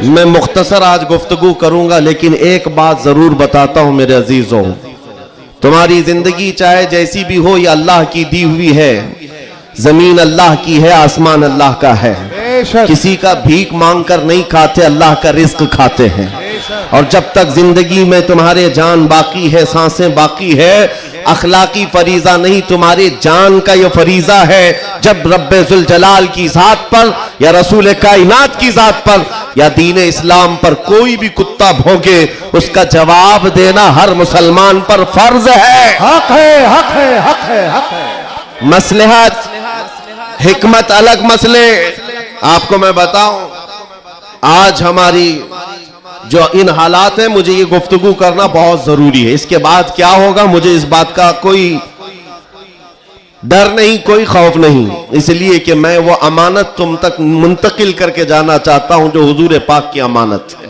मैं मुख्तसर आज गुफ्तगू करूंगा, लेकिन एक बात जरूर बताता हूं मेरे अजीजों, तुम्हारी जिंदगी चाहे जैसी भी हो, ये अल्लाह की दी हुई है। जमीन अल्लाह की है, आसमान अल्लाह का है। किसी का भीख मांग कर नहीं खाते, अल्लाह का रिस्क खाते हैं। और जब तक जिंदगी में तुम्हारे जान बाकी है, सांसें बाकी है, अखलाकी फरीजा नहीं, तुम्हारे जान का यह फरीजा है। जब रब्बे जुल जलाल की जात पर या रसूल कायनात की जात पर या दीन इस्लाम पर कोई भी कुत्ता भौंके, उसका जवाब देना हर मुसलमान पर फर्ज है। हक है, हक है, हक है, हक है। मसलहत हिकमत अलग मसले। आपको मैं बताऊं, आज हमारी जो इन हालात है, मुझे ये गुफ्तगू करना बहुत जरूरी है। इसके बाद क्या होगा मुझे इस बात का कोई डर नहीं, कोई खौफ नहीं, इसलिए कि मैं वो अमानत तुम तक मुंतकिल करके जाना चाहता हूं जो हुजूर पाक की अमानत है।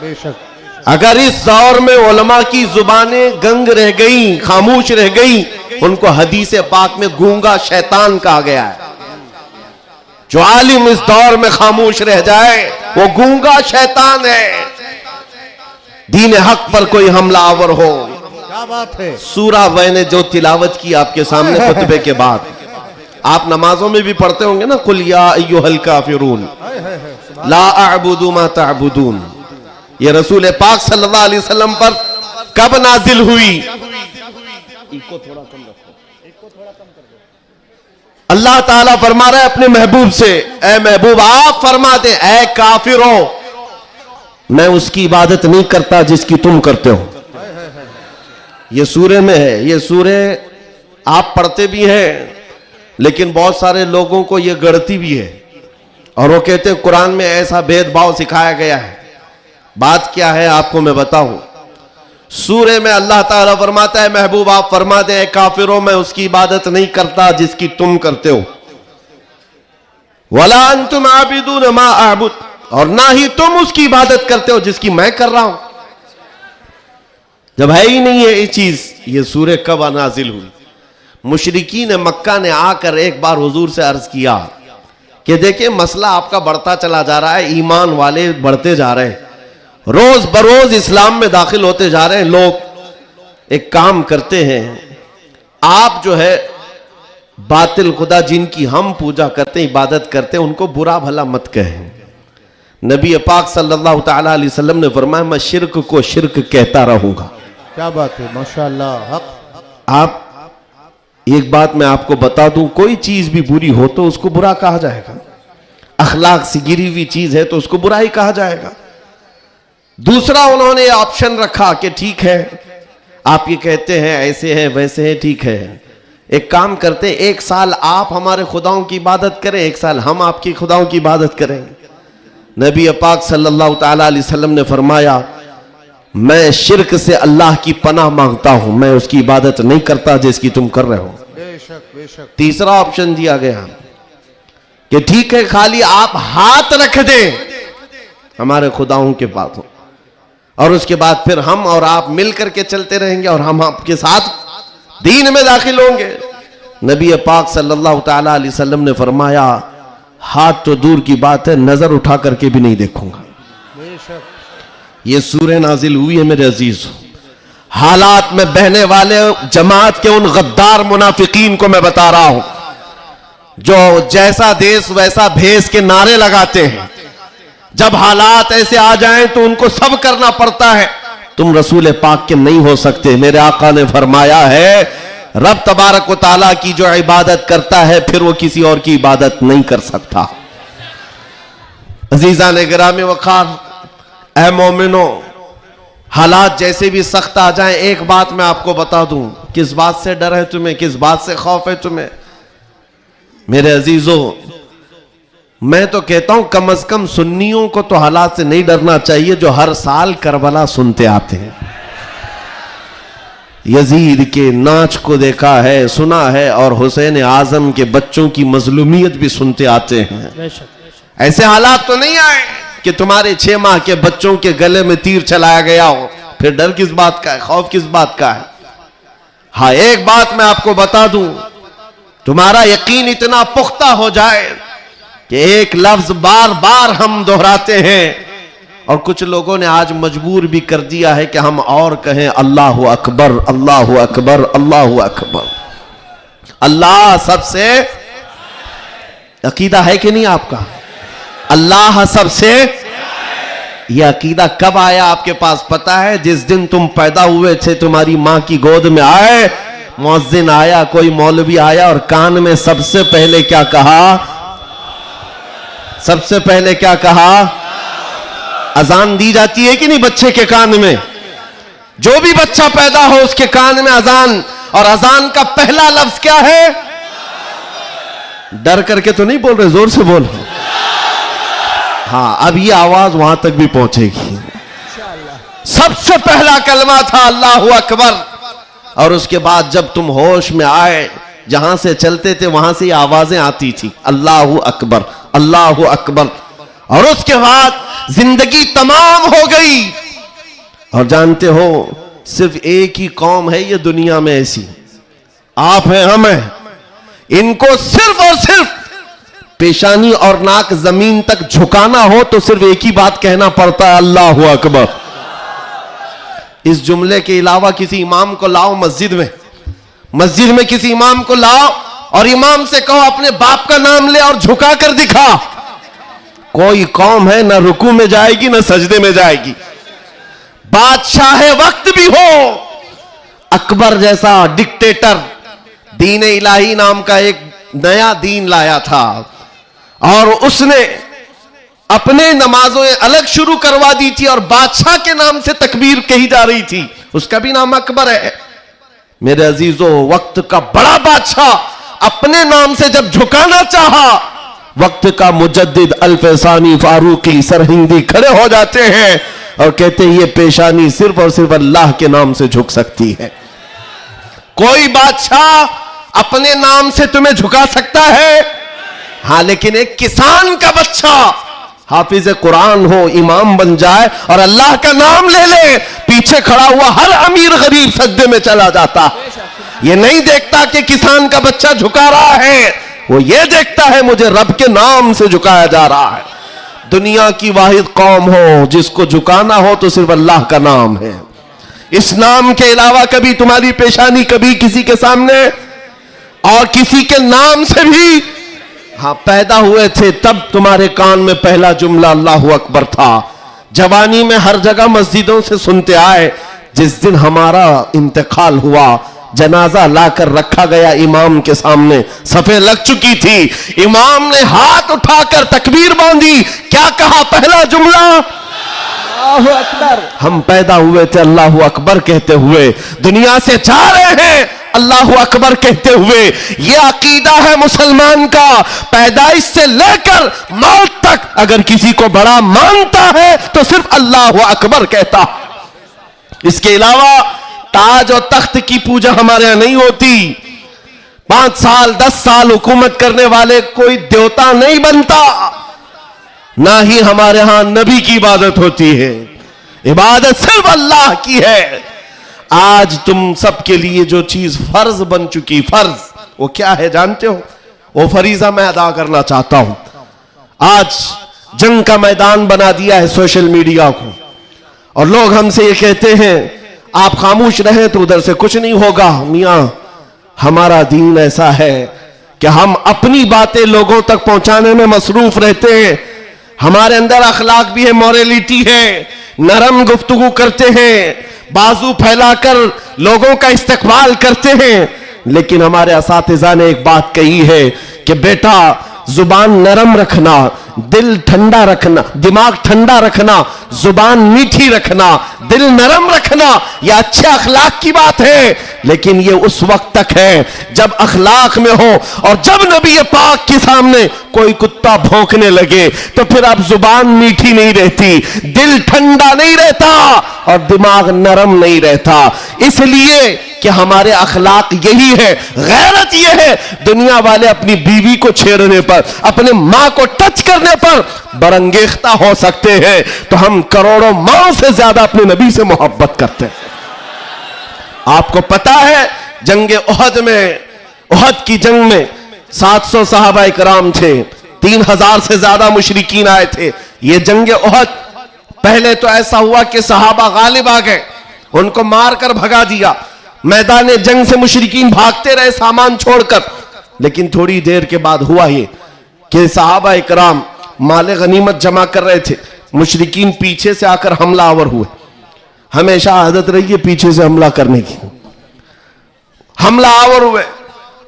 बेशक। अगर इस दौर में उलमा की जुबानें गंग रह गई, खामोश रह गई, उनको हदीस पाक में गूंगा शैतान कहा गया है। जो आलिम इस दौर में खामोश रह जाए वो गूंगा शैतान है। दीन हक पर कोई हमलावर हो, क्या बात है। सूरा मैंने जो तिलावत की आपके सामने खुतबे के बाद, आप नमाजों में भी पढ़ते होंगे ना, कुल या अय्युहल काफिरून ला अअबुदु मा तअबुदून, ये रसूल पाक सल्लल्लाहु अलैहि वसल्लम पर कब नाजिल हुई? इको थोड़ा कम रखो, अल्लाह ताला फरमा रहा है अपने महबूब से, ए महबूब आप फरमा दे, ए काफिरों, मैं उसकी इबादत नहीं करता जिसकी तुम करते हो। ये सूरे में है, ये सूरे आप पढ़ते भी हैं, लेकिन बहुत सारे लोगों को ये गढ़ती भी है और वो कहते हैं कुरान में ऐसा भेदभाव सिखाया गया है। बात क्या है आपको मैं बताऊं। सूरे में अल्लाह ताला फरमाता है महबूब आप फरमा दे, काफिरों मैं उसकी इबादत नहीं करता जिसकी तुम करते हो। वला अंतुम आबिदून मा अअबुद, और ना ही तुम उसकी इबादत करते हो जिसकी मैं कर रहा हूं। जब है ही नहीं है ये चीज, ये सूरे कब नाजिल हुई? मुशरिकीन मक्का ने आकर एक बार हुजूर से अर्ज किया कि देखिए मसला आपका बढ़ता चला जा रहा है, ईमान वाले बढ़ते जा रहे हैं, रोज बरोज इस्लाम में दाखिल होते जा रहे हैं लोग। एक काम करते हैं, आप जो है बातिल खुदा जिनकी हम पूजा करते हैं, इबादत करते हैं, उनको बुरा भला मत कहें। नबी पाक सल्लल्लाहु ताला अलैहि वसल्लम ने फरमाया मैं शिर्क को शिर्क कहता रहूंगा। क्या बात है, माशाअल्लाह। हक। आप एक बात मैं आपको बता दूं, कोई चीज भी बुरी हो तो उसको बुरा कहा जाएगा। अखलाक से गिरी हुई चीज है तो उसको बुरा ही कहा जाएगा। दूसरा उन्होंने ऑप्शन रखा कि ठीक है आप ये कहते हैं ऐसे हैं वैसे हैं, ठीक है एक काम करते हैं, एक साल आप हमारे खुदाओं की इबादत करें, एक साल हम आपकी खुदाओं की इबादत करें। नबी पाक सल्लल्लाहु ताला अलैहि वसल्लम ने फरमाया मैं शिर्क से अल्लाह की पनाह मांगता हूं, मैं उसकी इबादत नहीं करता जिसकी तुम कर रहे हो। बेशक, बेशक। तीसरा ऑप्शन दिया गया कि ठीक है खाली आप हाथ रख दें हमारे खुदाओं के पास हो, और उसके बाद फिर हम और आप मिल करके चलते रहेंगे और हम आपके साथ दीन में दाखिल होंगे। नबी पाक सल्लल्लाहु ताला अलैहि वसल्लम ने फरमाया हाथ तो दूर की बात है, नजर उठा करके भी नहीं देखूंगा। ये सूरह नाजिल हुई है मेरे अजीज। हालात में बहने वाले जमात के उन गद्दार मुनाफिकीन को मैं बता रहा हूं जो जैसा देश वैसा भेस के नारे लगाते हैं। जब हालात ऐसे आ जाएं तो उनको सब करना पड़ता है। तुम रसूल पाक के नहीं हो सकते। मेरे आका ने फरमाया है रब तबारक व ताला की जो इबादत करता है फिर वो किसी और की इबादत नहीं कर सकता। अजीजा ने गिरामी वखार, ऐ मोमिनो, हालात जैसे भी सख्त आ जाएं, एक बात मैं आपको बता दूं, किस बात से डर है तुम्हें, किस बात से खौफ है तुम्हें? मेरे अजीजों, मैं तो कहता हूं कम से कम सुन्नियों को तो हालात से नहीं डरना चाहिए जो हर साल करबला सुनते आते हैं। यजीद के नाच को देखा है, सुना है, और हुसैन आजम के बच्चों की मजलूमियत भी सुनते आते हैं। ऐसे हालात तो नहीं आए कि तुम्हारे 6 माह के बच्चों के गले में तीर चलाया गया हो, फिर डर किस बात का है, खौफ किस बात का है? हाँ, एक बात मैं आपको बता दूं, तुम्हारा यकीन इतना पुख्ता हो जाए कि एक लफ्ज बार बार हम दोहराते हैं, और कुछ लोगों ने आज मजबूर भी कर दिया है कि हम और कहें अल्लाहु अकबर, अल्लाहु अकबर, अल्लाहु अकबर। अल्लाह सबसे, अकीदा है कि नहीं आपका? अल्लाह सबसे, यह अकीदा कब आया आपके पास पता है? जिस दिन तुम पैदा हुए थे, तुम्हारी मां की गोद में आए, मुअज्जिन आया, कोई मौलवी आया और कान में सबसे पहले क्या कहा? सबसे पहले क्या कहा? अजान दी जाती है कि नहीं बच्चे के कान में? जो भी बच्चा पैदा हो उसके कान में अजान, और अजान का पहला लफ्ज क्या है? डर करके तो नहीं बोल रहे, जोर से बोल। हाँ, अब ये आवाज वहां तक भी पहुंचेगी। सबसे पहला कलमा था अल्लाहु अकबर, और उसके बाद जब तुम होश में आए, जहां से चलते थे वहां से आवाजें आती थी, अल्लाहु अकबर, अल्लाहु अकबर। और उसके बाद जिंदगी तमाम हो गई। और जानते हो, सिर्फ एक ही कौम है ये दुनिया में ऐसी, आप हैं, हम हैं, इनको सिर्फ और सिर्फ पेशानी और नाक जमीन तक झुकाना हो तो सिर्फ एक ही बात कहना पड़ता है, अल्लाहु अकबर। इस जुमले के अलावा किसी इमाम को लाओ मस्जिद में किसी इमाम को लाओ और इमाम से कहो अपने बाप का नाम ले और झुका कर दिखा, कोई कौम है ना रुकू में जाएगी ना सजदे में जाएगी। बादशाह वक्त भी हो, अकबर जैसा डिक्टेटर दीन इलाही नाम का एक नया दीन लाया था और उसने अपने नमाजों अलग शुरू करवा दी थी और बादशाह के नाम से तकबीर कही जा रही थी, उसका भी नाम अकबर है। मेरे अजीजों, वक्त का बड़ा बादशाह अपने नाम से जब झुकाना चाहा, वक्त का मुजद्दिद अल्फसानी फारूकी सरहिंदी खड़े हो जाते हैं और कहते हैं ये पेशानी सिर्फ और सिर्फ अल्लाह के नाम से झुक सकती है। कोई बादशाह अपने नाम से तुम्हें झुका सकता है? हां, लेकिन एक किसान का बच्चा हाफिज कुरान हो, इमाम बन जाए और अल्लाह का नाम ले ले, पीछे खड़ा हुआ हर अमीर गरीब सजदे में चला जाता। ये नहीं देखता कि किसान का बच्चा झुका रहा है, वो ये देखता है मुझे रब के नाम से झुकाया जा रहा है। दुनिया की वाहिद कौम हो जिसको झुकाना हो तो सिर्फ अल्लाह का नाम है। इस नाम के अलावा कभी तुम्हारी पेशानी कभी किसी के सामने और किसी के नाम से भी, हाँ, पैदा हुए थे तब तुम्हारे कान में पहला जुमला अल्लाहु अकबर था। जवानी में हर जगह मस्जिदों से सुनते आए, जिस दिन हमारा इंतकाल हुआ, जनाजा लाकर रखा गया इमाम के सामने, सफे लग चुकी थी, इमाम ने हाथ उठाकर तकबीर बांधी, क्या कहा पहला जुमला? अल्लाहु अकबर। हम पैदा हुए थे अल्लाहु अकबर कहते हुए, दुनिया से जा रहे हैं अल्लाहु अकबर कहते हुए। यह अकीदा है मुसलमान का, पैदाइश से लेकर मौत तक अगर किसी को बड़ा मानता है तो सिर्फ अल्लाहु अकबर कहता। इसके अलावा ताज और तख्त की पूजा हमारे यहां नहीं होती। 5 साल 10 साल हुकूमत करने वाले कोई देवता नहीं बनता, ना ही हमारे यहां नबी की इबादत होती है। इबादत सिर्फ अल्लाह की है। आज तुम सबके लिए जो चीज फर्ज बन चुकी, फर्ज वो क्या है जानते हो? वो फरीजा मैं अदा करना चाहता हूं। आज जंग का मैदान बना दिया है सोशल मीडिया को, और लोग हमसे ये कहते हैं आप खामोश रहे तो उधर से कुछ नहीं होगा। मियां, हमारा दीन ऐसा है कि हम अपनी बातें लोगों तक पहुंचाने में मसरूफ रहते हैं। हमारे अंदर अखलाक भी है, मॉरलिटी है, नरम गुफ्तगू करते हैं, बाजू फैलाकर लोगों का इस्तकबाल करते हैं। लेकिन हमारे असातिज़ा ने एक बात कही है कि बेटा, जुबान नरम रखना, दिल ठंडा रखना, दिमाग ठंडा रखना, जुबान मीठी रखना, दिल नरम रखना, यह अच्छे अखलाक की बात है। लेकिन यह उस वक्त तक है जब अखलाक में हो, और जब नबी पाक के सामने कोई कुत्ता भौंकने लगे तो फिर अब जुबान मीठी नहीं रहती, दिल ठंडा नहीं रहता और दिमाग नरम नहीं रहता। इसलिए कि हमारे अखलाक यही है, गैरत यह है, दुनिया वाले अपनी बीवी को छेड़ने पर, अपने मां को टच करने पर बरंगेख्ता हो सकते हैं, तो हम करोड़ों मां से ज्यादा अपने नबी से मोहब्बत करते हैं। आपको पता है जंग उहद में, उहद की जंग में 700 सहाबा इकराम थे, 3000 से ज्यादा मुशरिकीन आए थे। यह जंग उहद पहले तो ऐसा हुआ कि सहाबा गालिब आ गए, उनको मारकर भगा दिया, मैदान जंग से मुशरिकीन भागते रहे सामान छोड़कर। लेकिन थोड़ी देर के बाद हुआ ये कि सहाबा इकराम माले गनीमत जमा कर रहे थे, मुशरिकीन पीछे से आकर हमलावर हुए। हमेशा आदत रही है पीछे से हमला करने की, हमलावर हुए।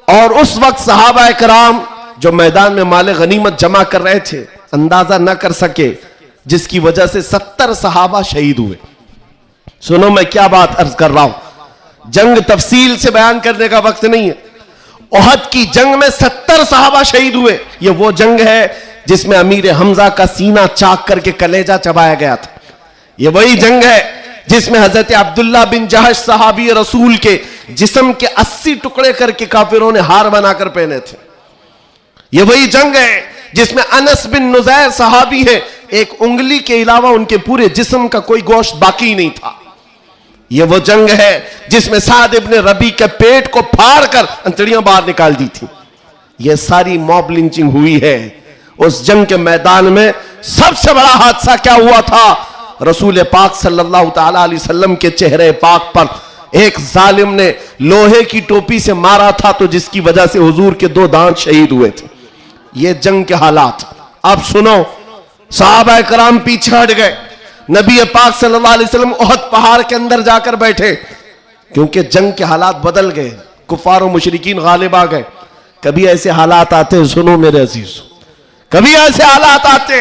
और उस वक्त सहाबा इकराम जो मैदान में माले गनीमत जमा कर रहे थे अंदाजा न कर सके, जिसकी वजह से 70 सहाबा शहीद हुए। सुनो मैं क्या बात अर्ज कर रहा हूं, जंग तफसील से बयान करने का वक्त नहीं है। ओहद की जंग में 70 सहाबा शहीद हुए। ये वो जंग है जिसमें अमीर हमजा का सीना चाक करके कलेजा चबाया गया था। ये वही जंग है जिसमें हजरत अब्दुल्ला बिन जहश सहाबी रसूल के जिस्म के 80 टुकड़े करके काफिरों ने हार बनाकर पहने थे। ये वही जंग है जिसमें अनस बिन नुजैर सहाबी है, एक उंगली के अलावा उनके पूरे जिस्म का कोई गोश्त बाकी नहीं था। ये वो जंग है जिसमें साद इब्न रबी के पेट को फाड़ कर अंतड़ियां बाहर निकाल दी थी। ये सारी मॉब लिंचिंग हुई है। उस जंग के मैदान में सबसे बड़ा हादसा क्या हुआ था, रसूल पाक सल्लल्लाहु ताला अलैहि वसल्लम के चेहरे पाक पर एक जालिम ने लोहे की टोपी से मारा था, तो जिसकी वजह से हुजूर के 2 दांत शहीद हुए थे। ये जंग के हालात। अब सुनो, सहाबा कराम पीछे हट गए, नबी पाक सल्लल्लाहु अलैहि वसल्लम ओहद पहाड़ के अंदर जाकर बैठे, क्योंकि जंग के हालात बदल गए, कुफार और मुशरिकीन गालिब आ गए। कभी ऐसे हालात आते, सुनो मेरे अजीज, कभी ऐसे हालात आते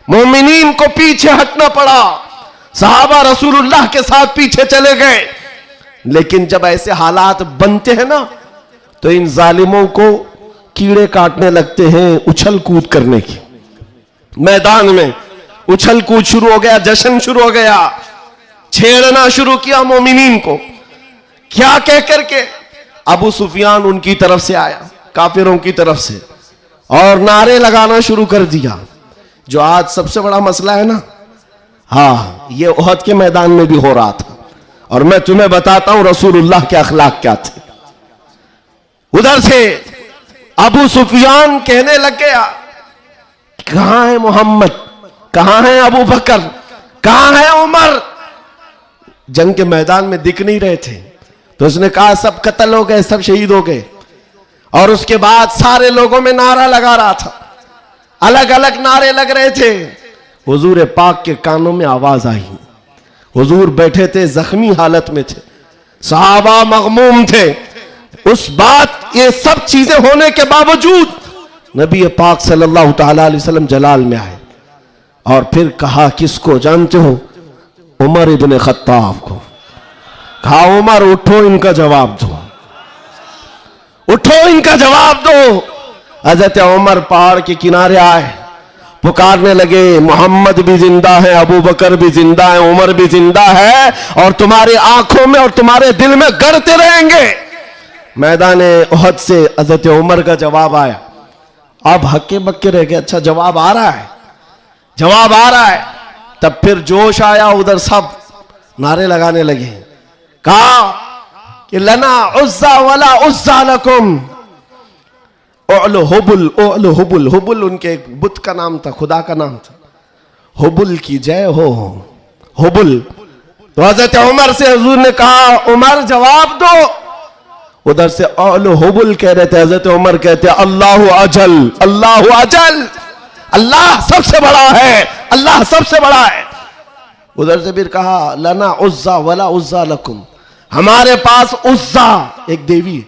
मोमिनीन को पीछे हटना पड़ा, सहाबा रसूलुल्लाह के साथ पीछे चले गए। लेकिन जब ऐसे हालात बनते हैं ना, तो इन जालिमों को कीड़े काटने लगते हैं उछल कूद करने की। मैदान में उछल कूद शुरू हो गया, जश्न शुरू हो गया, छेड़ना शुरू किया मोमिनीन को। क्या कह करके अबू सुफियान उनकी तरफ से आया, काफिरों की तरफ से, और नारे लगाना शुरू कर दिया। जो आज सबसे बड़ा मसला है ना, हाँ, ये ओहद के मैदान में भी हो रहा था। और मैं तुम्हें बताता हूं रसूलुल्लाह के अखलाक क्या थे। उधर से अबू सुफियान कहने लग गया, कहां है मोहम्मद, कहां है अबू बकर, कहां है उमर। जंग के मैदान में दिख नहीं रहे थे, तो उसने कहा सब कत्ल हो गए, सब शहीद हो गए। और उसके बाद सारे लोगों में नारा लगा रहा था, अलग अलग नारे लग रहे थे। हुजूर पाक के कानों में आवाज आई, हुजूर बैठे थे, जख्मी हालत में थे, सहाबा मगमूम थे। उस बात, ये सब चीजें होने के बावजूद नबी पाक सल्लल्लाहु ताला अलैहि वसल्लम जलाल में आए और फिर कहा, किसको जानते हो? उमर इब्न खत्ताब को। कहा, उमर उठो, इनका जवाब दो, उठो, इनका जवाब दो। हजरत उमर पहाड़ के किनारे आए, पुकारने लगे, मोहम्मद भी जिंदा है, अबू बकर भी जिंदा है, उमर भी जिंदा है, और तुम्हारी आंखों में और तुम्हारे दिल में गड़ते रहेंगे। मैदान ओहद से हजरत उमर का जवाब आया। अब हक्के बक्के रह गए, अच्छा जवाब आ रहा है, जवाब आ रहा है। तब फिर जोश आया, उधर सब नारे लगाने लगे। कहा कि लना उज्जा वला उज्जा लकुम, हुबुल, हुबुल, हुबुल उनके एक बुत का नाम था, खुदा का नाम था। हुबुल की जय हो, हुबुल। तो हजरत उमर से हुजूर ने कहा, उमर जवाब दो। उधर से हुबुल कह रहे थे, हजरत उमर कहते अल्लाहु अजल, अल्लाहु अजल, अल्लाह सबसे बड़ा है, अल्लाह सबसे बड़ा है। उधर से फिर कहा, लना उज्जा वला उज्जा लकुम, हमारे पास उज्जा एक देवी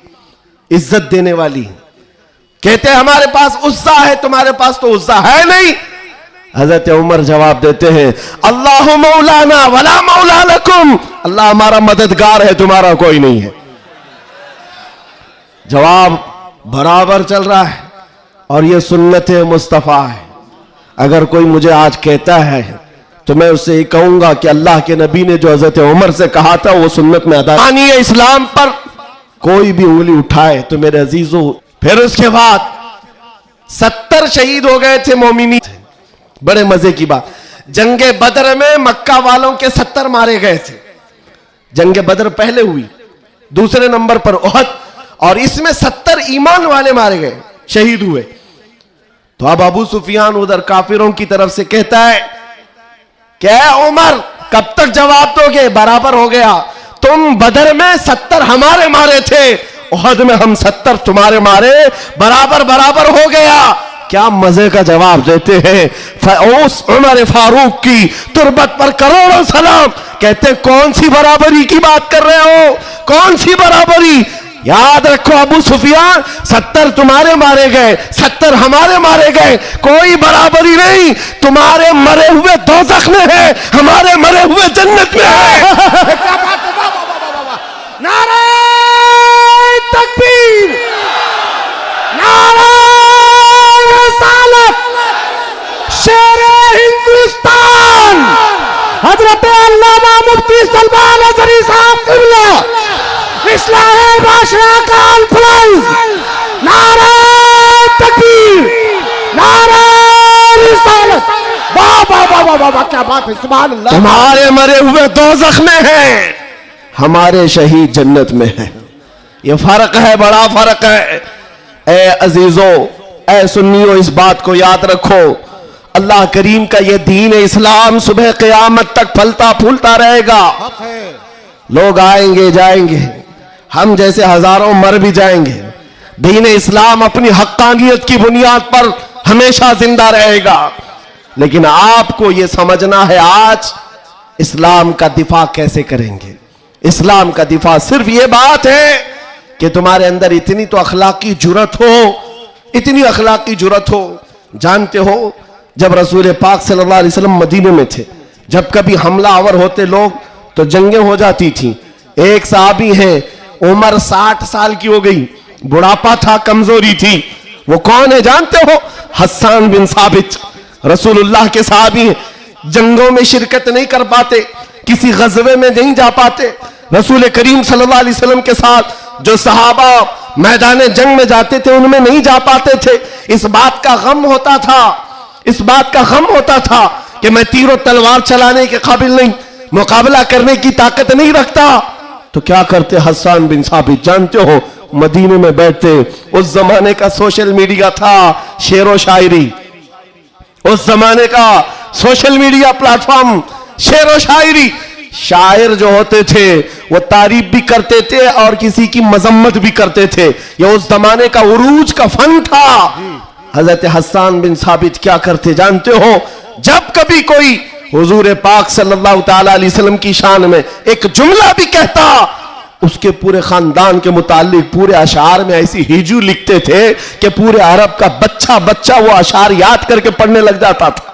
इज्जत देने वाली, कहते हैं हमारे पास उज्जा है, तुम्हारे पास तो उज्जा है नहीं। हजरत उमर जवाब देते हैं, अल्लाह मौलाना वला मौला लकुम, अल्लाह हमारा मददगार है, तुम्हारा कोई नहीं है। जवाब बराबर चल रहा है, और यह सुन्नत मुस्तफा है। अगर कोई मुझे आज कहता है तो मैं उससे ये कहूंगा कि अल्लाह के नबी ने जो हजरत उमर से कहा था वो सुन्नत में अदा। इस्लाम पर कोई भी उंगली उठाए तो मेरे अजीजों, फिर उसके बाद 70 शहीद हो गए थे मोमिनी। बड़े मजे की बात, जंगे बदर में मक्का वालों के 70 मारे गए थे। जंगे बदर पहले हुई, दूसरे नंबर पर ओहद, और इसमें 70 ईमान वाले मारे गए, शहीद हुए। तो अब अबू सुफियान उधर काफिरों की तरफ से कहता है क्या उमर कब तक जवाब दोगे? बराबर हो गया। तुम बदर में 70 हमारे मारे थे, उहद में हम 70 तुम्हारे मारे, बराबर बराबर हो गया। क्या मजे का जवाब देते हैं। उस उमर फारूक की तुरबत पर करोड़ों सलाम। कहते कौन सी बराबरी की बात कर रहे हो? कौन सी बराबरी? याद रखो अबू सुफियान, 70 तुम्हारे मारे गए, 70 हमारे मारे गए, कोई बराबरी नहीं। तुम्हारे मरे हुए दोज़ख में है, हमारे मरे हुए जन्नत में है। क्या बात है, वाह वाह वाह वाह वाह। नारे तकबीर, नारे रिसालत, शेरे हिंदुस्तान हजरत अल्लामा मुफ्ती सलमान अज़हरी साहब क़िबला इस्लाही बादशाह का अल्फलाइज। नारे तकबीर, नारे रिसालत, वाह वाह वाह वाह वाह, क्या बात है, सुभान अल्लाह। तुम्हारे मरे हुए दोज़ख में है, हमारे शहीद जन्नत में है। ये फर्क है, बड़ा फर्क है। ए अजीजों, ए सुन्नियों, इस बात को याद रखो। अल्लाह करीम का ये दीन इस्लाम सुबह क़यामत तक फलता फूलता रहेगा। हक है। लोग आएंगे जाएंगे, हम जैसे हजारों मर भी जाएंगे, दीन इस्लाम अपनी हक्कानियत की बुनियाद पर हमेशा जिंदा रहेगा। लेकिन आपको यह समझना है आज इस्लाम का दिफा कैसे करेंगे। इस्लाम का दिफा सिर्फ यह बात है कि तुम्हारे अंदर इतनी तो अखलाकी जुर्रत हो, इतनी अखलाकी जुर्रत हो। जानते हो, जब रसूल पाक सल्लल्लाहु अलैहि वसल्लम मदीने में थे, जब कभी हमला आवर होते लोग तो जंगें हो जाती थी। एक साहबी हैं, उम्र 60 साल की हो गई, बुढ़ापा था, कमजोरी थी। वो कौन है जानते हो? हस्सान बिन साबित, रसूलुल्लाह के साहबी हैं। जंगों में शिरकत नहीं कर पाते, किसी गज़वे में नहीं जा पाते। रसूल करीम सल्लल्लाहु अलैहि वसल्लम के साथ जो सहाबा मैदान जंग में जाते थे उनमें नहीं जा पाते थे। इस बात का गम होता था, इस बात का गम होता था कि मैं तीरों तलवार चलाने के काबिल नहीं, मुकाबला करने की ताकत नहीं रखता। तो क्या करते हस्सान बिन साबित? जानते हो, मदीने में बैठते। उस जमाने का सोशल मीडिया था, शेरो शायरी। उस जमाने का सोशल मीडिया प्लेटफॉर्म, शेरो शायरी। शायर जो होते थे वो तारीफ भी करते थे और किसी की मजम्मत भी करते थे। ये उस जमाने का उरूज का फन था। हजरत हस्सान बिन साबित क्या करते जानते हो? जब कभी कोई हुजूर पाक सल्लल्लाहु ताला अलैहि वसल्लम की शान में एक जुमला भी कहता, उसके पूरे खानदान के मुतालिक पूरे अशार में ऐसी हिजू लिखते थे कि पूरे अरब का बच्चा बच्चा वो अशार याद करके पढ़ने लग जाता था।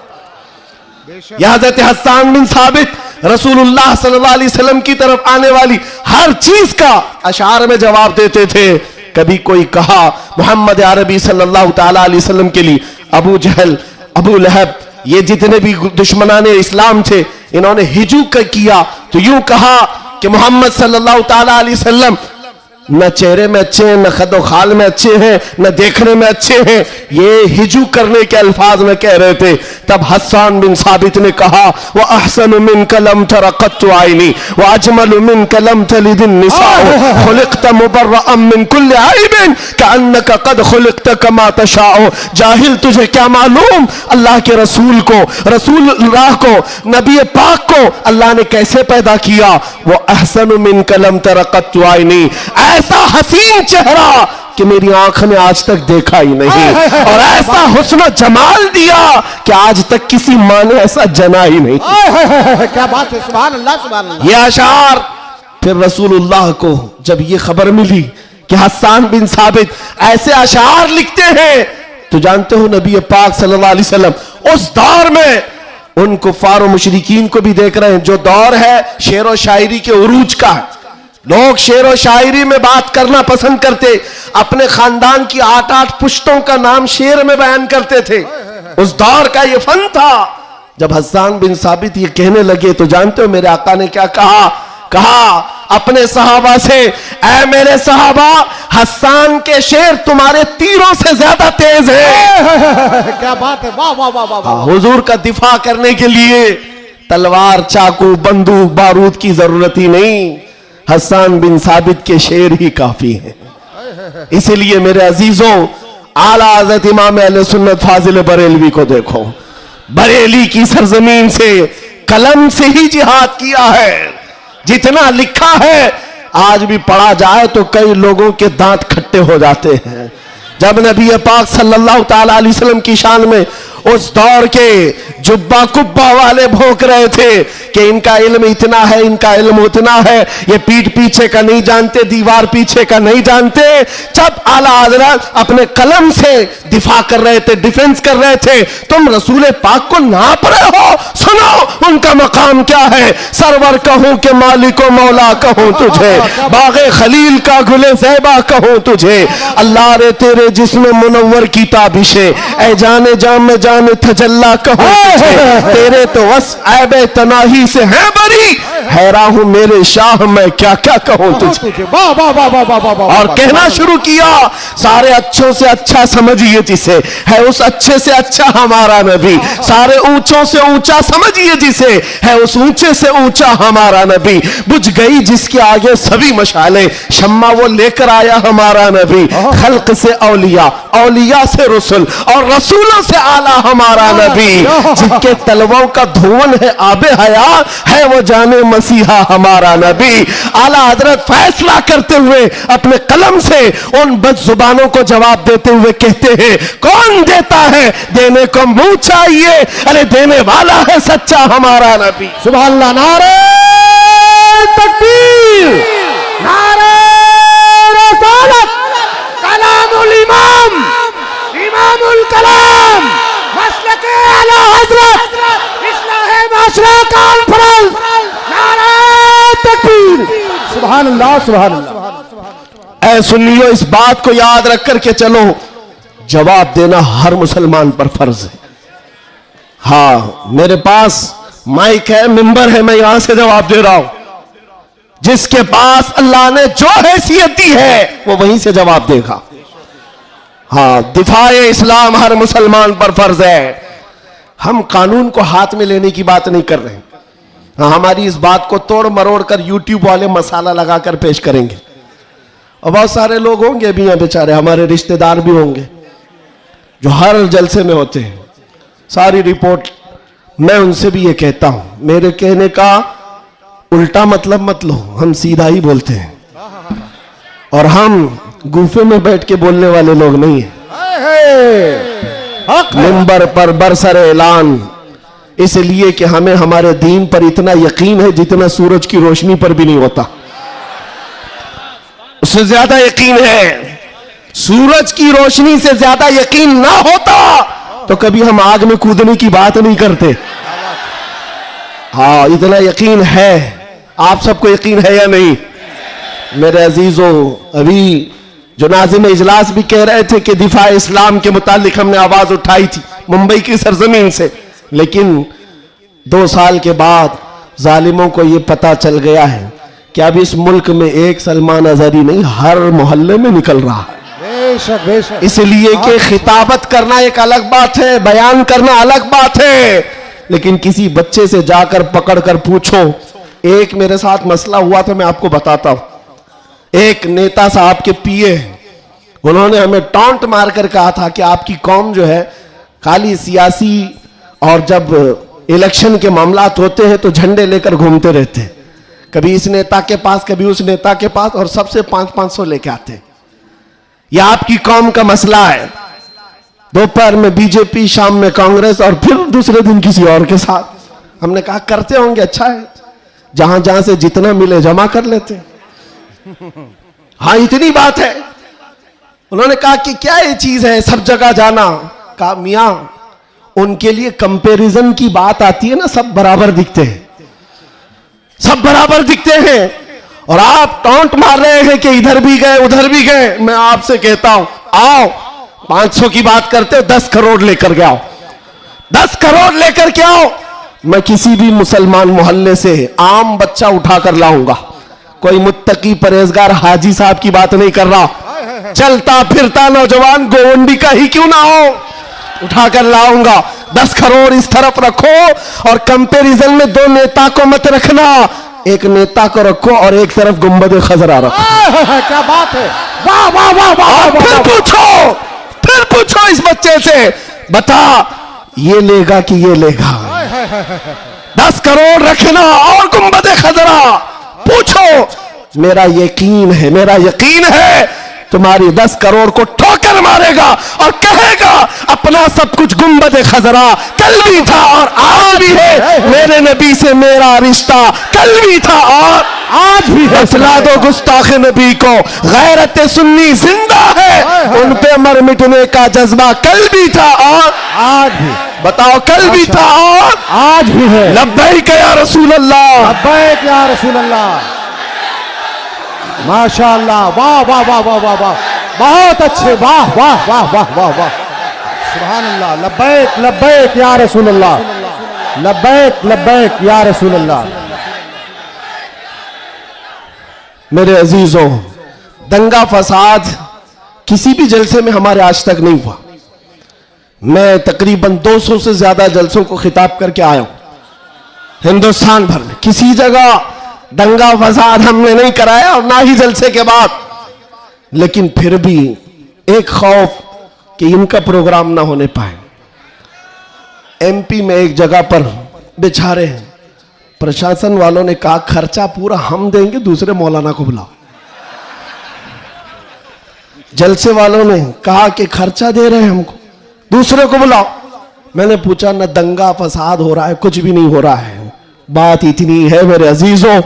यह हजरत हस्सान बिन साबित रसूलुल्लाह सल्लल्लाहु अलैहि वसल्लम की तरफ आने वाली हर चीज का अशार में जवाब देते थे। कभी कोई कहा मोहम्मद अरबी सल्लल्लाहु ताला अलैहि वसल्लम के लिए अबू जहल, अबू लहब, ये जितने भी दुश्मनाने इस्लाम थे, इन्होंने हिजू किया तो यूं कहा कि मोहम्मद सल्लल्लाहु ताला अलैहि वसल्लम न चेहरे में अच्छे हैं, न खदो खाल में अच्छे हैं, न देखने में अच्छे हैं। ये हिजू करने के अल्फाज में कह रहे थे। तब हस्सान बिन साबित ने कहा व अहसन मिन कलम तरक़त आइनी व अजमल मिन कलम तलिदिन निसाओ खुलिक़त मुबर्रअम मिन कुल्लि आइबिन कअन्नका क़द खुलिक़त कमा तशाओ। जाहिल, तुझे क्या मालूम अल्लाह के रसूल को, रसूलुल्लाह को, नबी पाक को अल्लाह ने कैसे पैदा किया। वो अहसन मिन कलम तरक़त आइनी, ऐसा हसीन चेहरा कि मेरी आंख ने आज तक देखा ही नहीं, और ऐसा हुस्न जमाल दिया कि आज तक किसी माँ ने ऐसा जना ही नहीं। क्या बात है, सुभान अल्लाह सुभान अल्लाह। ये अशार फिर रसूलुल्लाह को जब ये खबर मिली कि हस्सान बिन साबित ऐसे अशार लिखते हैं, तो जानते हो नबी पाक सल्लल्लाहु अलैहि वसल्लम उस दौर में उन कुफ्फार और मुशरिकीन को भी देख रहे हैं। जो दौर है शेर और शायरी के उरूज का, लोग शेर और शायरी में बात करना पसंद करते, अपने खानदान की 8-8 पुश्तों का नाम शेर में बयान करते थे। उस दौर का ये फन था। जब हस्सान बिन साबित ये कहने लगे तो जानते हो मेरे आका ने क्या कहा? कहा अपने सहाबा से, ऐ मेरे सहाबा, हस्सान के शेर तुम्हारे तीरों से ज्यादा तेज है। क्या बात है, वाह वाह वाह वाह। हुजूर का दिफा करने के लिए तलवार, चाकू, बंदूक, बारूद की जरूरत ही नहीं, हस्सान बिन साबित के शेर ही काफी हैं। इसीलिए मेरे अजीजों, आला हज़रत इमाम अहले सुन्नत फाजिल बरेलवी को देखो। बरेली की सरजमीन से कलम से ही जिहाद किया है। जितना लिखा है आज भी पढ़ा जाए तो कई लोगों के दांत खट्टे हो जाते हैं। जब नबी पाक सल्लल्लाहु ताला अलैहि वसल्लम की शान में उस दौर के जुब्बा कुब्बा वाले भौंक रहे थे कि इनका इल्म इतना है, इनका इल्म उतना है, ये पीठ पीछे का नहीं जानते, दीवार पीछे का नहीं जानते। जब आला हज़रत अपने कलम से दिफा कर रहे थे, डिफेंस कर रहे थे, तुम रसूल पाक को नाप रहे हो। सुनो उनका मकाम क्या है। सरवर कहूं कि मालिको मौला कहूं तुझे, बागे खलील का गुले ज़ैबा कहूं तुझे, अल्लाह रे तेरे जिस्म मुनव्वर की ताबिशे, ऐ जाने जाम में जाने तजल्ला कहूं तुझे, तेरे तो वस ऐबे तनाही से है बरी, हैरान हूं मेरे शाह मैं क्या क्या कहूं तुझे। और कहना शुरू किया, सारे अच्छों से अच्छा समझिए जिसे, है उस अच्छे से अच्छा हमारा नबी। सारे ऊंचों से ऊंचा समझिए जिसे, है उस ऊंचे से ऊंचा हमारा नबी। बुझ गई जिसके आगे सभी मशाले, शम्मा वो लेकर आया हमारा नबी। खल्क से औलिया, औलिया से रसूल, और रसूलों से आला हमारा नबी। जिनके तलवों का धुवन है आबे हया, है वो जाने मसीहा हमारा नबी। आला हजरत फैसला करते हुए अपने कलम से उन बदजुबानों को जवाब देते हुए कहते हैं, कौन देता है देने को मुंह चाहिए, अरे देने वाला है सच्चा हमारा नबी। सुभान अल्लाह। नारे तकबीर, नारे रसालत, कलामुल इमाम, इमामुल कलाम, मसलके आला हजरत, इस्लाहे माशरा कॉन्फ्रेंस, नारे तकबीर। सुभान अल्लाह, सुभान अल्लाह। ऐ सुन्नियों, इस बात को याद रख करके चलो, जवाब देना हर मुसलमान पर फर्ज है। हाँ, मेरे पास माइक है, मिंबर है, मैं यहां से जवाब दे रहा हूं। जिसके पास अल्लाह ने जो हैसियत दी है वो वहीं से जवाब देगा। हाँ, दिफाए इस्लाम हर मुसलमान पर फर्ज है। हम कानून को हाथ में लेने की बात नहीं कर रहे हैं। हाँ, हमारी इस बात को तोड़ मरोड़ कर यूट्यूब वाले मसाला लगाकर पेश करेंगे, और बहुत सारे लोग होंगे भी यहाँ बेचारे, हमारे रिश्तेदार भी होंगे जो हर जलसे में होते हैं। सारी रिपोर्ट मैं उनसे भी ये कहता हूं, मेरे कहने का उल्टा मतलब मत लो, हम सीधा ही बोलते हैं, और हम गुफे में बैठ के बोलने वाले लोग नहीं हैं। मिंबर पर बरसर ऐलान, इसलिए कि हमें हमारे दीन पर इतना यकीन है जितना सूरज की रोशनी पर भी नहीं होता, उससे ज्यादा यकीन है। सूरज की रोशनी से ज्यादा यकीन ना होता तो कभी हम आग में कूदने की बात नहीं करते। हाँ, इतना यकीन है। आप सबको यकीन है या नहीं मेरे अजीजों? अभी जो नाज़िम इजलास भी कह रहे थे कि दिफा इस्लाम के मुतालिक हमने आवाज उठाई थी मुंबई की सरजमीन से, लेकिन 2 साल के बाद जालिमों को यह पता चल गया है कि अब इस मुल्क में एक सलमान अजहरी नहीं, हर मोहल्ले में निकल रहा है। बेशक बेशक। इसलिए कि खिताबत करना एक अलग बात है, बयान करना अलग बात है, लेकिन किसी बच्चे से जाकर पकड़ कर पूछो। एक मेरे साथ मसला हुआ था, मैं आपको बताता हूं। एक नेता साहब के पीए, उन्होंने हमें टॉन्ट मारकर कहा था कि आपकी कौम जो है खाली सियासी, और जब इलेक्शन के मामलात होते हैं तो झंडे लेकर घूमते रहते हैं, कभी इस नेता के पास कभी उस नेता के पास, और सबसे 500-500 लेके आते हैं। यह आपकी कौम का मसला है। दोपहर में बीजेपी, शाम में कांग्रेस, और फिर दूसरे दिन किसी और के साथ। हमने कहा करते होंगे, अच्छा है, जहां जहां से जितना मिले जमा कर लेते हैं। हाँ, इतनी बात है। उन्होंने कहा कि क्या ये चीज है सब जगह जाना? कहा मियां, उनके लिए कंपैरिजन की बात आती है ना, सब बराबर दिखते हैं, सब बराबर दिखते हैं, और आप टॉन्ट मार रहे हैं कि इधर भी गए उधर भी गए। मैं आपसे कहता हूं, आओ 500 की बात करते हो, 10 करोड़ लेकर के आओ, 10 करोड़ लेकर के आओ। मैं किसी भी मुसलमान मोहल्ले से आम बच्चा उठाकर लाऊंगा, कोई मुत्तकी परहेजगार हाजी साहब की बात नहीं कर रहा, चलता फिरता नौजवान गोवंडी का ही क्यों ना हो, उठाकर लाऊंगा। 10 करोड़ इस तरफ रखो, और कंपैरिजन में 2 नेता को मत रखना, एक नेता को रखो और एक तरफ गुंबद खजरा रखो। क्या बात है, वाह वाह वाह वाह। फिर पूछो इस बच्चे से, बता ये लेगा कि ये लेगा? 10 करोड़ रखना और गुंबद खजरा पूछो। मेरा यकीन है तुम्हारी 10 करोड़ को ठोकर मारेगा और कहेगा अपना सब कुछ गुंबद खजरा कल भी था और आज भी है, मेरे नबी से मेरा रिश्ता कल भी था और आज भी है। बतला दो गुस्ताख नबी को गैरत सुन्नी जिंदा है, उन पे मर मिटने का जज्बा कल भी था और आज भी। बताओ कल भी था और आज भी है। लब्बैक या रसूल अल्लाह, लब्बैक या रसूल अल्लाह। माशाअल्लाह, वाह वाह वाह वाह वाह वाह, बहुत अच्छे, वाह वाह वाह वाह वाह वाह, सुभान अल्लाह। लब्बैक लब्बैक या रसूल अल्लाह, लब्बैक लब्बैक या रसूल अल्लाह। मेरे अजीजों, दंगा फसाद किसी भी जलसे में हमारे आज तक नहीं हुआ। मैं तकरीबन 200 से ज्यादा जलसों को खिताब करके आया हूं हिंदुस्तान भर में, किसी जगह दंगा फसाद हमने नहीं कराया और ना ही जलसे के बाद। लेकिन फिर भी एक खौफ कि इनका प्रोग्राम ना होने पाए। एमपी में एक जगह पर बेचारे प्रशासन वालों ने कहा खर्चा पूरा हम देंगे, दूसरे मौलाना को बुलाओ। जलसे वालों ने कहा कि खर्चा दे रहे हैं हमको, दूसरे को बुलाओ। मैंने पूछा ना दंगा फसाद हो रहा है, कुछ भी नहीं हो रहा है। बात इतनी है मेरे अजीजों,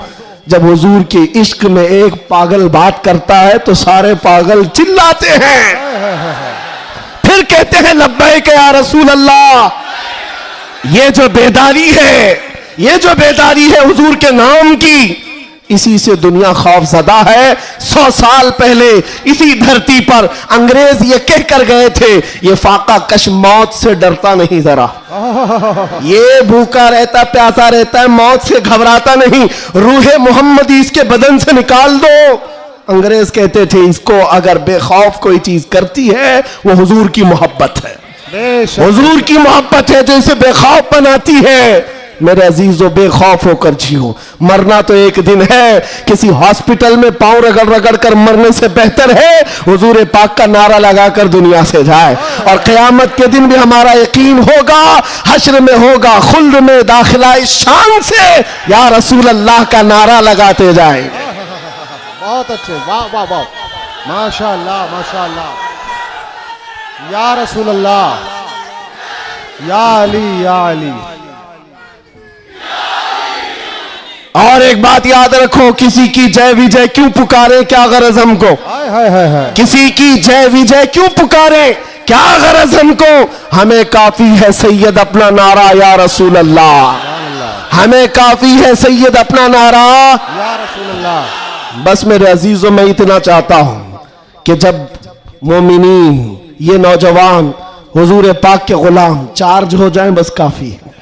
जब हुजूर के इश्क में एक पागल बात करता है तो सारे पागल चिल्लाते हैं, फिर कहते हैं लब्बैक या रसूल अल्लाह। ये जो बेदारी है हुजूर के नाम की, इसी से दुनिया खौफजदा है। 100 साल पहले इसी धरती पर अंग्रेज ये कह कर गए थे, ये फाका कश मौत से डरता नहीं, जरा ये भूखा रहता प्यासा रहता है, मौत से घबराता नहीं, रूहे मोहम्मदी इसके बदन से निकाल दो। अंग्रेज कहते थे इसको अगर बेखौफ कोई चीज करती है वो हुजूर की मोहब्बत है, हुजूर की मोहब्बत है जो इसे बेखौफ बनाती है। मेरे अजीजों, बेखौफ होकर जियो, मरना तो एक दिन है। किसी हॉस्पिटल में पांव रगड़ रगड़ कर मरने से बेहतर है हुजूर पाक का नारा लगाकर दुनिया से जाए। और क़यामत के दिन भी हमारा यकीन होगा, हश्र में होगा खुल्द में दाखिला इस शान से या रसूल अल्लाह का नारा लगाते जाए। बहुत अच्छे, वाह वाह वाह, माशाअल्लाह माशाअल्लाह, या रसूल अल्लाह, या अली या अली। और एक बात याद रखो, किसी की जय विजय क्यों पुकारे, क्या गरज हमको। हाय हाय हाय हाय, किसी की जय विजय क्यों पुकारे, क्या गरज हमको। हमें काफी है सैयद अपना नारा या रसूल अल्लाह, हमें काफी है सैयद अपना नारा या रसूल अल्लाह। बस मेरे अजीजों, मैं इतना चाहता हूं कि जब मोमिनीन, ये नौजवान हुजूर पाक के गुलाम चार्ज हो जाएं, बस काफी है,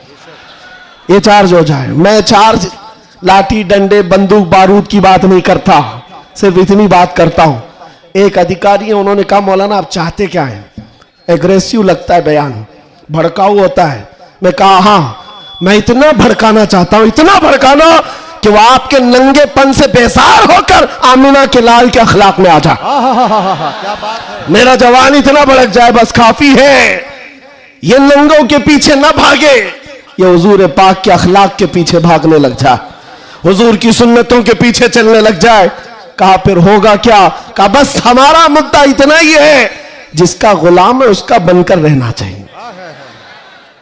ये चार्ज हो जाए। मैं चार्ज लाठी डंडे बंदूक बारूद की बात नहीं करता, सिर्फ इतनी बात करता हूं। एक अधिकारी है, उन्होंने कहा मौलाना आप चाहते क्या हैं। एग्रेसिव लगता है बयान, भड़काऊ होता है। मैं कहा हाँ, मैं इतना भड़काना चाहता हूं, इतना भड़काना कि वो आपके नंगेपन से बेजार होकर आमिना के लाल के अखलाक में आ जाए। क्या बात है, मेरा जवान इतना भड़क जाए, बस काफी है। ये नंगों के पीछे ना भागे, ये हुजूर पाक के अखलाक के पीछे भागने लग जाए, हुजूर की सुन्नतों के पीछे चलने लग जाए। कहा फिर होगा क्या। कहा बस हमारा मुद्दा इतना ही है, जिसका गुलाम है उसका बनकर रहना चाहिए।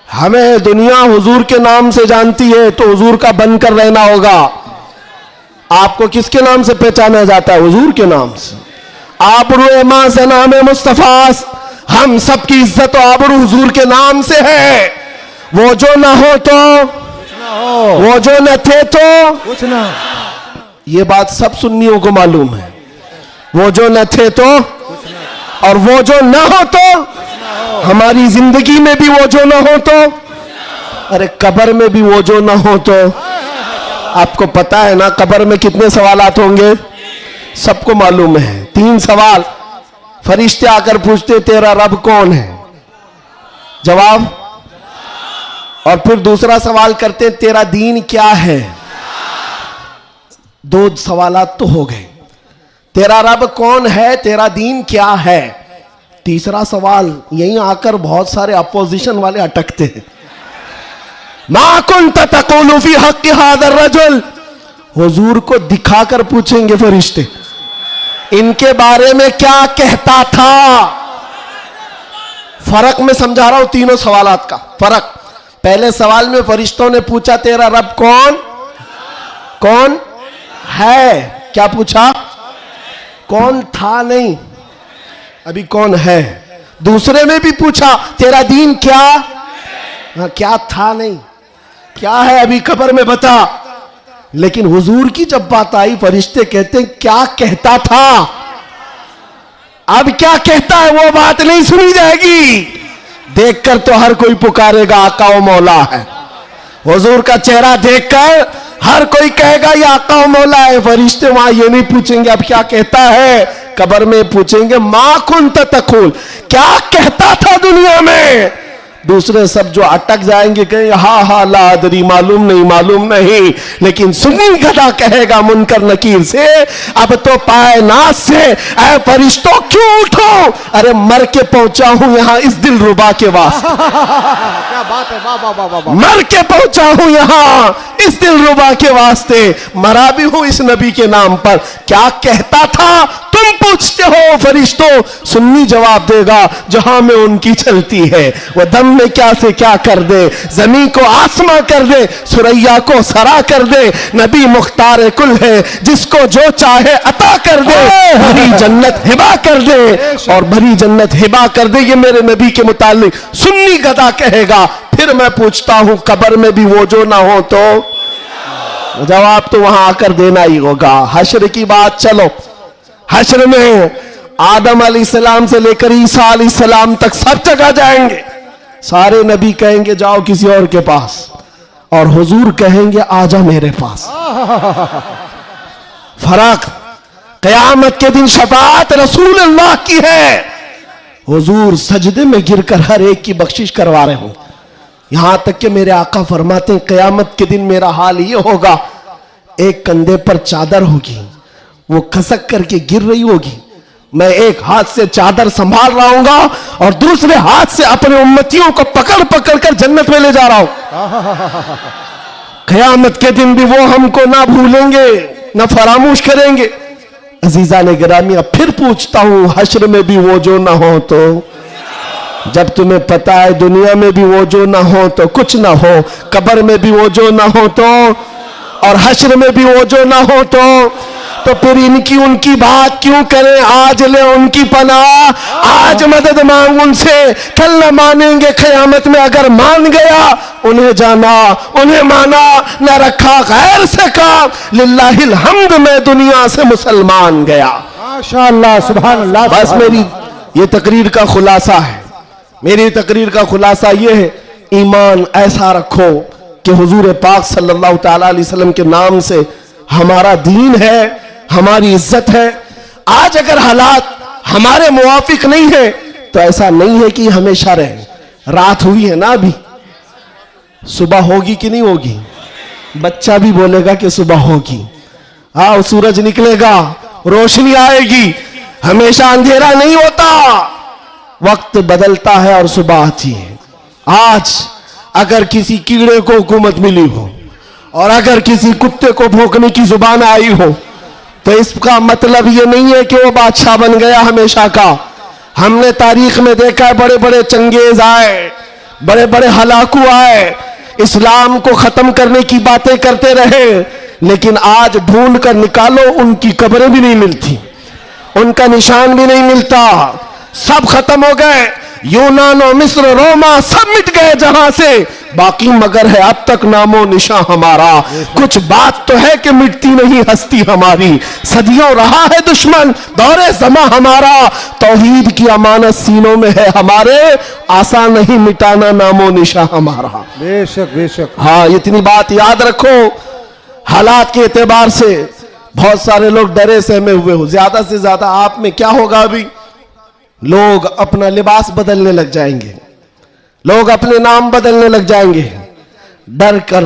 हमें दुनिया हुजूर के नाम से जानती है तो हुजूर का बनकर रहना होगा। आपको किसके नाम से पहचाना जाता है? हुजूर के नाम से। आबरू मां से नाम मुस्तफा, हम सबकी इज्जत और आबरू हुजूर के नाम से है। वो जो ना हो तो वो जो न थे तो कुछ ना। ये बात सब सुन्नियों को मालूम है। वो जो न थे तो और वो जो न हो तो, हमारी जिंदगी में भी वो जो न हो तो, अरे कब्र में भी वो जो न हो तो। आपको पता है ना कब्र में कितने सवालात होंगे, सबको मालूम है। 3 सवाल फरिश्ते आकर पूछते तेरा रब कौन है, जवाब। और फिर दूसरा सवाल करते तेरा दीन क्या है। 2 सवालात तो हो गए, तेरा रब कौन है, तेरा दीन क्या है। तीसरा सवाल यहीं आकर बहुत सारे अपोजिशन वाले अटकते हैं। मा कुंत तक़ूलु फी हक़्क़ि हाज़ा रजुल, हुजूर को दिखाकर पूछेंगे फरिश्ते इनके बारे में क्या कहता था। फर्क में समझा रहा हूं तीनों सवालात का फर्क। पहले सवाल में फरिश्तों ने पूछा तेरा रब कौन कौन है, क्या पूछा, कौन था नहीं, अभी कौन है। दूसरे में भी पूछा तेरा दीन क्या, हाँ क्या था नहीं, क्या है अभी कब्र में बता। लेकिन हुजूर की जब बात आई फरिश्ते कहते हैं क्या कहता था, अब क्या कहता है वो बात नहीं सुनी जाएगी। देखकर तो हर कोई पुकारेगा आका ओ मौला है, हुजूर का चेहरा देखकर हर कोई कहेगा ये आका ओ मौला है। फरिश्ते वहां ये नहीं पूछेंगे अब क्या कहता है, कब्र में पूछेंगे मा कुंत तक़ूल, क्या कहता था दुनिया में। दूसरे सब जो अटक जाएंगे कहेंगे हा हा ला अदरी, मालूम नहीं। लेकिन सुन्नी गधा कहेगा मुनकर नकीर से अब तो पाए नाज से ऐ फरिश्तों क्यों उठो, अरे मर के पहुंचा हूं यहां इस दिल रुबा के वास्ते। क्या बात है, वाह वाह वाह वाह। मर के पहुंचा हूं यहां इस दिल रुबा के वास्ते, मरा भी हूं इस नबी के नाम पर। क्या कहता था तुम पूछते हो फरिश्तों, सुन्नी जवाब देगा जहां में उनकी चलती है वह दम में क्या से क्या कर दे, जमीन को आसमां कर दे, सुरैया को सरा कर दे। नबी मुख्तार कुल है जिसको जो चाहे अता कर दे, भरी जन्नत हिबा कर दे और भरी जन्नत हिबा कर दे। ये मेरे नबी के मुतालिक सुन्नी गदा कहेगा। फिर मैं पूछता हूं कब्र में भी वो जो ना हो तो जवाब तो वहां आकर देना ही होगा। हश्र की बात चलो, हश्र में आदम अलैहिस्सलाम से लेकर ईसा अलैहिस्सलाम तक सब जगह जाएंगे। सारे नबी कहेंगे जाओ किसी और के पास, और हुजूर कहेंगे आजा मेरे पास। फर्क, कयामत के दिन शफाअत रसूल अल्लाह की है, हुजूर सजदे में गिरकर हर एक की बख्शिश करवा रहे हों। यहां तक कि मेरे आका फरमाते हैं कयामत के दिन मेरा हाल ये होगा, एक कंधे पर चादर होगी वो खसक करके गिर रही होगी, मैं एक हाथ से चादर संभाल रहा हूंगा और दूसरे हाथ से अपने उम्मतियों को पकड़ पकड़ कर जन्नत में ले जा रहा हूं। कयामत के दिन भी वो हमको ना भूलेंगे ना फरामोश करेंगे। अजीजा ने गिरामी, अब फिर पूछता हूं हश्र में भी वो जो ना हो तो, जब तुम्हें पता है दुनिया में भी वो जो ना हो तो कुछ ना हो, कब्र में भी वो जो ना हो तो और हश्र में भी वो जो ना हो तो फिर इनकी उनकी बात क्यों करें। आज ले उनकी पनाह, आज मदद मांग उनसे, कल न मानेंगे कयामत में। अगर मान गया उन्हें जाना उन्हें माना, न रखा गैर से काम, लिल्लाहिल हम्द मैं दुनिया से मुसलमान गया। माशाअल्लाह सुभान अल्लाह। बस मेरी ये तकरीर का खुलासा है, मेरी तकरीर का खुलासा ये है, ईमान ऐसा रखो कि हुजूर पाक सल्लल्लाहु तआला अलैहि वसल्लम के नाम से हमारा दीन है, हमारी इज्जत है। आज अगर हालात हमारे मुवाफिक नहीं है तो ऐसा नहीं है कि हमेशा रहे। रात हुई है ना, अभी सुबह होगी कि नहीं होगी, बच्चा भी बोलेगा कि सुबह होगी। हाँ, सूरज निकलेगा, रोशनी आएगी, हमेशा अंधेरा नहीं होता, वक्त बदलता है और सुबह आती है। आज अगर किसी कीड़े को हुकूमत मिली हो और अगर किसी कुत्ते को भौंकने की जुबान आई हो तो इसका मतलब ये नहीं है कि वो बादशाह बन गया हमेशा का। हमने तारीख में देखा है बड़े बड़े चंगेज आए, बड़े बड़े हलाकू आए, इस्लाम को खत्म करने की बातें करते रहे, लेकिन आज ढूंढ कर निकालो उनकी कब्रें भी नहीं मिलती, उनका निशान भी नहीं मिलता, सब खत्म हो गए। यूनान और मिस्र रोमा सब मिट गए जहां से, बाकी मगर है अब तक नामो निशान हमारा। कुछ बात तो है कि मिटती नहीं हस्ती हमारी, सदियों रहा है दुश्मन दौरे जमा हमारा, तौहीद की अमानत सीनों में है हमारे, आसान नहीं मिटाना नामो निशान हमारा। बेशक बेशक। हाँ, इतनी बात याद रखो। हालात के एतबार से बहुत सारे लोग डरे सहमे हुए हो, ज्यादा से ज्यादा आप में क्या होगा, अभी लोग अपना लिबास बदलने लग जाएंगे, लोग अपने नाम बदलने लग जाएंगे, डर कर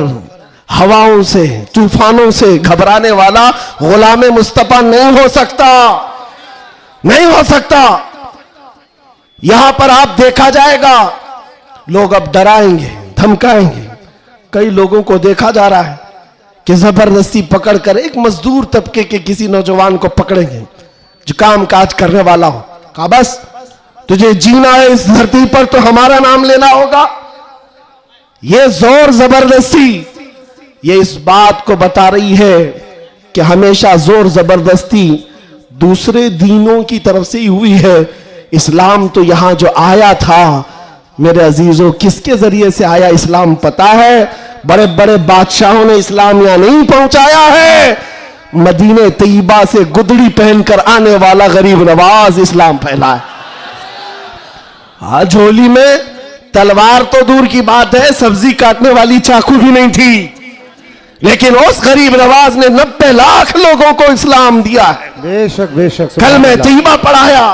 हवाओं से तूफानों से घबराने वाला गुलाम मुस्तफा नहीं हो सकता, नहीं हो सकता। यहां पर आप देखा जाएगा लोग अब डराएंगे धमकाएंगे, कई लोगों को देखा जा रहा है कि जबरदस्ती पकड़कर एक मजदूर तबके के किसी नौजवान को पकड़ेंगे जो काम काज करने वाला हो, कहा बस तुझे जीना है इस धरती पर तो हमारा नाम लेना होगा। ये जोर जबरदस्ती ये इस बात को बता रही है कि हमेशा जोर जबरदस्ती दूसरे दीनों की तरफ से ही हुई है। इस्लाम तो यहां जो आया था मेरे अजीजों, किसके जरिए से आया इस्लाम पता है? बड़े बड़े बादशाहों ने इस्लाम यहां नहीं पहुंचाया है, मदीने तैयबा से गुदड़ी पहनकर आने वाला गरीब नवाज इस्लाम फैलाया। आज झोली में तलवार तो दूर की बात है, सब्जी काटने वाली चाकू भी नहीं थी, लेकिन उस गरीब नवाज ने 90 लाख लोगों को इस्लाम दिया है। बेशक बेशक कल में तैयबा पढ़ाया,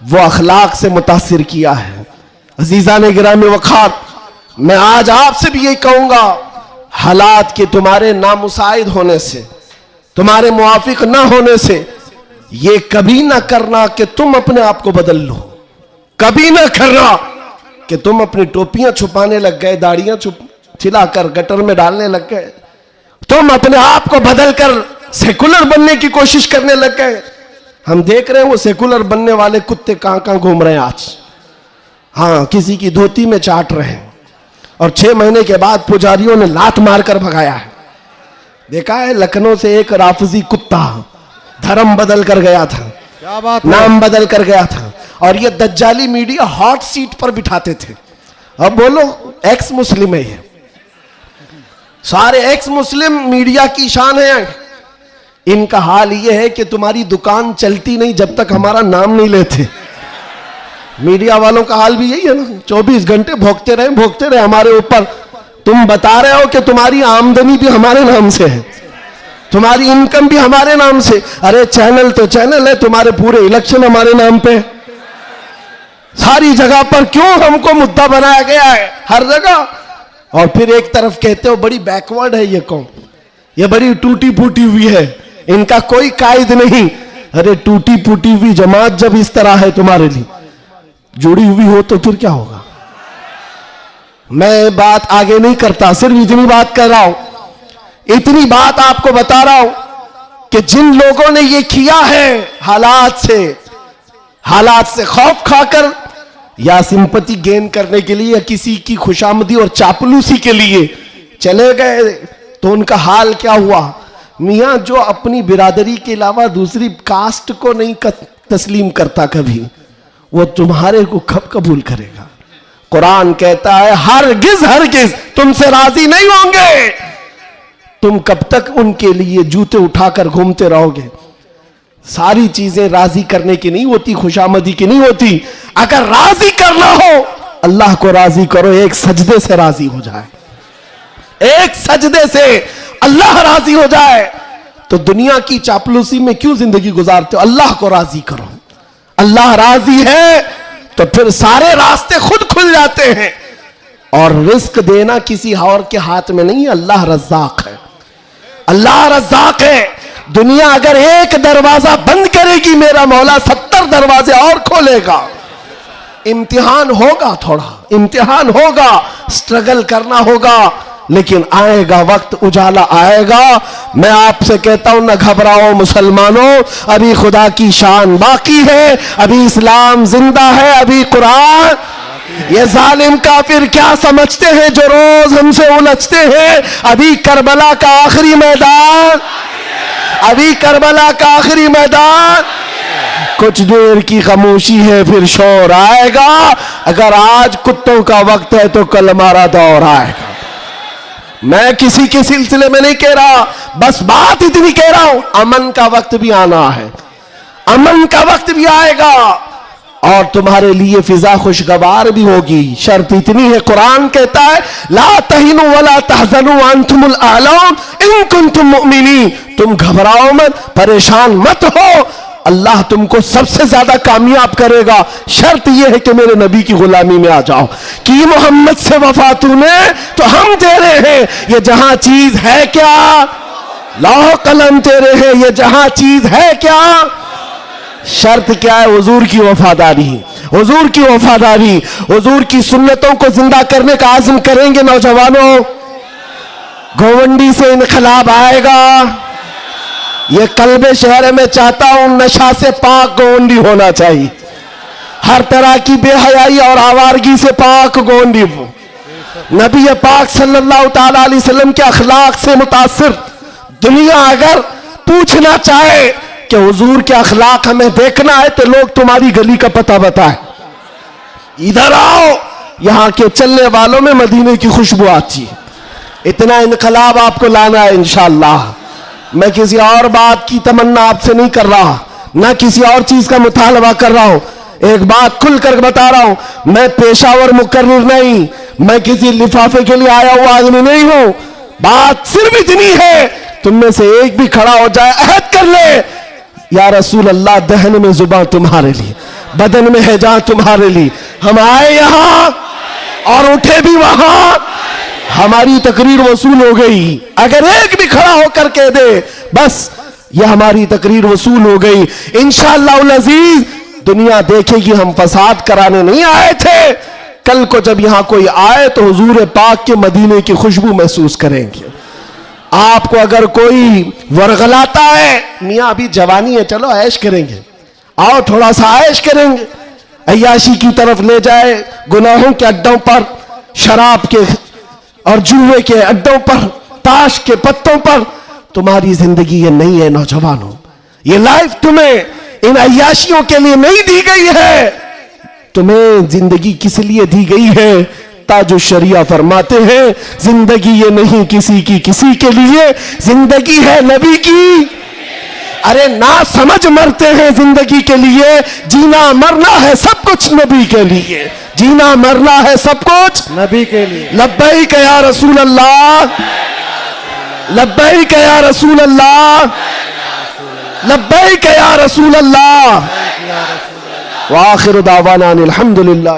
वो अखलाक से मुतासिर किया है। अजीजा ने गिरामी वखार, मैं आज आपसे भी यही कहूंगा, हालात के तुम्हारे नामुसाइद होने से, तुम्हारे मुआफिक ना होने से ये कभी ना करना कि तुम अपने आप को बदल लो। कभी ना करना कि तुम अपनी टोपियां छुपाने लग गए, दाढ़ियां छिलाकर गटर में डालने लग गए, तुम अपने आप को बदलकर सेकुलर बनने की कोशिश करने लग गए। हम देख रहे हैं वो सेकुलर बनने वाले कुत्ते कहां कहां घूम रहे हैं आज। हाँ, किसी की धोती में चाट रहे हैं और 6 महीने के बाद पुजारियों ने लात मारकर भगाया है। देखा है लखनऊ से एक राफजी कुत्ता धर्म बदल कर गया था, क्या बात, नाम बदल कर गया था, और ये दज्जाली मीडिया हॉट सीट पर बिठाते थे। अब बोलो एक्स मुस्लिम है, ये सारे एक्स मुस्लिम मीडिया की शान है। इनका हाल ये है कि तुम्हारी दुकान चलती नहीं जब तक हमारा नाम नहीं लेते। मीडिया वालों का हाल भी यही है ना, 24 घंटे भोगते रहे हमारे ऊपर। तुम बता रहे हो कि तुम्हारी आमदनी भी हमारे नाम से है, तुम्हारी इनकम भी हमारे नाम से। अरे चैनल तो चैनल है, तुम्हारे पूरे इलेक्शन हमारे नाम पे, सारी जगह पर क्यों हमको मुद्दा बनाया गया है हर जगह। और फिर एक तरफ कहते हो बड़ी बैकवर्ड है ये कौम, ये बड़ी टूटी फूटी हुई है, इनका कोई कायद नहीं। अरे टूटी फूटी हुई जमात जब इस तरह है तुम्हारे लिए जुड़ी हुई हो तो फिर क्या होगा। मैं बात आगे नहीं करता, सिर्फ इतनी बात कर रहा हूं, इतनी बात आपको बता रहा हूं कि जिन लोगों ने ये किया है हालात से खौफ खाकर या सिंपैथी गेन करने के लिए या किसी की खुशामदी और चापलूसी के लिए चले गए, तो उनका हाल क्या हुआ। मियां जो अपनी बिरादरी के अलावा दूसरी कास्ट को नहीं तस्लीम करता कभी, वो तुम्हारे को कब कबूल करेगा। कुरान कहता है हरगिज तुमसे राजी नहीं होंगे। तुम कब तक उनके लिए जूते उठाकर घूमते रहोगे। सारी चीजें राजी करने की नहीं होती, खुशामदी की नहीं होती। अगर राजी करना हो अल्लाह को राजी करो, एक सजदे से राजी हो जाए, एक सजदे से अल्लाह राजी हो जाए। तो दुनिया की चापलूसी में क्यों जिंदगी गुजारते हो। अल्लाह को राजी करो, अल्लाह राजी है तो फिर सारे रास्ते खुद खुल जाते हैं। और रिस्क देना किसी और के हाथ में नहीं, अल्लाह रज़्ज़ाक़ है, अल्लाह रज़्ज़ाक़ है। दुनिया अगर एक दरवाजा बंद करेगी, मेरा मौला 70 दरवाजे और खोलेगा। इम्तिहान होगा, थोड़ा इम्तिहान होगा, स्ट्रगल करना होगा, लेकिन आएगा वक्त, उजाला आएगा। मैं आपसे कहता हूं न घबराओ मुसलमानों, अभी खुदा की शान बाकी है, अभी इस्लाम जिंदा है, अभी कुरान। ये जालिम काफिर क्या समझते हैं जो रोज हमसे उलझते हैं। अभी करबला का आखिरी मैदान, अभी करबला का आखिरी मैदान। कुछ देर की खामोशी है फिर शोर आएगा। अगर आज कुत्तों का वक्त है तो कल हमारा दौर आएगा। मैं किसी के सिलसिले में नहीं कह रहा, बस बात इतनी कह रहा हूं, अमन का वक्त भी आना है, अमन का वक्त भी आएगा और तुम्हारे लिए फिजा खुशगवार भी होगी। शर्त इतनी है, कुरान कहता है ला तहिनु वला तहज़नु अंतुमुल आलौन इन कुंतुम मुमिनीन। तुम घबराओ मत, परेशान मत हो, अल्लाह तुमको सबसे ज्यादा कामयाब करेगा। शर्त यह है कि मेरे नबी की गुलामी में आ जाओ। कि मोहम्मद से वफा तूने तो हम तेरे हैं, ये जहां चीज है क्या, लौह कलम तेरे हैं, ये जहां चीज है क्या। शर्त क्या है, हुजूर की वफादारी, हुजूर की वफादारी, हुजूर की सुन्नतों को जिंदा करने का आज़म करेंगे नौजवानों। गोवंडी से इनकलाब आएगा। ये कल्बे शहर में चाहता हूं नशा से पाक गोवंडी होना चाहिए, हर तरह की बेहयाई और आवारगी से पाक गोवंडी हो। नबी पाक सल्लल्लाहु ताला अलैहि वसल्लम के अखलाक से मुतासिर दुनिया अगर पूछना चाहे कि हुजूर के अखलाक हमें देखना है तो लोग तुम्हारी गली का पता बताए, इधर आओ, यहां के चलने वालों में मदीने की खुशबू आती है। इतना इनकलाब आपको लाना है इंशाअल्लाह। मैं किसी और बात की तमन्ना आपसे नहीं कर रहा, ना किसी और चीज का मुतालबा कर रहा हूं। एक बात खुलकर बता रहा हूं, मैं पेशावर मुकर्रिर नहीं, मैं किसी लिफाफे के लिए आया हुआ आदमी नहीं हूं। बात सिर्फ इतनी है, तुम में से एक भी खड़ा हो जाए, अहद कर ले, या रसूल अल्लाह, दहन में जुबान तुम्हारे लिए, बदन में है जान तुम्हारे लिए। हम आए यहां और उठे भी वहां, हमारी तकरीर वसूल हो गई। अगर एक भी खड़ा होकर कह दे बस ये हमारी तकरीर वसूल हो गई, इंशाअल्लाह अजीज दुनिया देखेगी हम फसाद कराने नहीं आए थे। कल को जब यहां कोई आए तो हुजूर पाक के मदीने की खुशबू महसूस करेंगे। आपको अगर कोई वरगलाता है, मियां अभी जवानी है, चलो ऐश करेंगे, आओ थोड़ा सा ऐश करेंगे, अय्याशी की तरफ ले जाए, गुनाहों के अड्डों पर, शराब के और जुए के अड्डों पर, ताश के पत्तों पर, तुम्हारी जिंदगी ये नहीं है नौजवानों। ये लाइफ तुम्हें इन अय्याशियों के लिए नहीं दी गई है, तुम्हें जिंदगी किस लिए दी गई है? ताजो शरिया फरमाते हैं, जिंदगी ये नहीं किसी की किसी के लिए, जिंदगी है नबी की। अरे ना समझ मरते हैं जिंदगी के लिए, जीना मरना है सब कुछ नबी के लिए, जीना मरना है सब कुछ नबी के लिए। लब्बैक या रसूल अल्लाह, लब्बैक या रसूल अल्लाह, लब्बैक या रसूल अल्लाह। व आखिर दावाना अनिल हम्दुलिल्लाह।